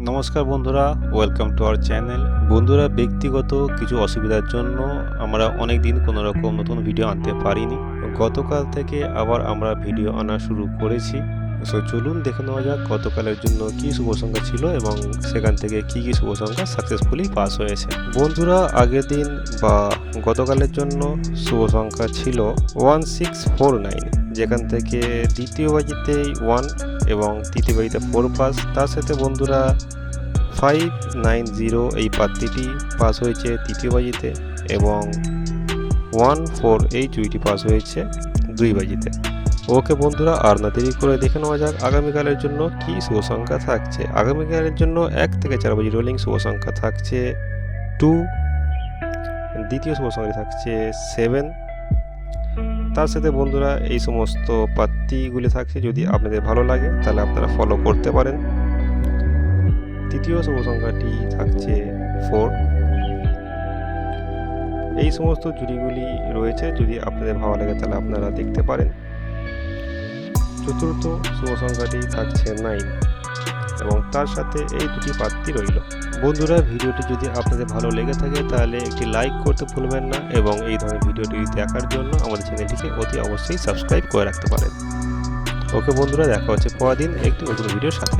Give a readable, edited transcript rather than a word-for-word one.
নমস্কার বন্ধুরা, welcome to our channel. বন্ধুরা, ব্যক্তিগত কিছু অসুবিধার জন্য আমরা অনেক দিন কোনো রকম নতুন ভিডিও আনতে পারিনি। গতকাল থেকে আবার আমরা ভিডিও আনা শুরু করেছি। সো চলুন দেখে নেওয়া যাক গতকালের জন্য কি শুভ সংখ্যা ছিল এবং সেখান থেকে কি কি শুভ সংখ্যা সাকসেসফুলি পাস হয়েছে। বন্ধুরা, আগের দিন বা গতকালের জন্য শুভ সংখ্যা ছিল 1649, যেখান থেকে দ্বিতীয় বাজিতেই 1 এবং তৃতীয় বাজিতে 4 পাস। তার সাথে বন্ধুরা 590 এই পাত্রীটি পাস হয়েছে তৃতীয় বাজিতে এবং 14 এই জুইটি পাস হয়েছে 2 বাজিতে। ওকে বন্ধুরা, আর না দেরি করে দেখে নেওয়া যাক আগামীকালের জন্য কি শুভ সংখ্যা থাকছে। আগামীকালের জন্য 1 থেকে 4 বাজি রোলিং শুভ সংখ্যা থাকছে 2, দ্বিতীয় শুভ সংখ্যা থাকছে 7। তার সাথে বন্ধুরা এই সমস্ত পাত্রীগুলি থাকছে, যদি আপনাদের ভালো লাগে তাহলে আপনারা ফলো করতে পারেন। তৃতীয় শুভ সংখ্যাটি থাকছে 4। এই সমস্ত জুড়িগুলি রয়েছে, যদি আপনাদের ভালো লাগে তাহলে আপনারা দেখতে পারেন। চতুর্থ শুভ সংখ্যাটি থাকছে 9 এবং তার সাথে এই দুটি পাত্রী রইল। বন্ধুরা, ভিডিওটি যদি আপনাদের ভালো লেগে থাকে তাহলে একটি লাইক করতে ভুলবেন না এবং এই ধরনের ভিডিওটি দেখার জন্য আমাদের চ্যানেলটিকে অতি অবশ্যই সাবস্ক্রাইব করে রাখতে পারেন। ওকে বন্ধুরা, দেখা হচ্ছে পরের দিন একটি নতুন ভিডিওর সাথে।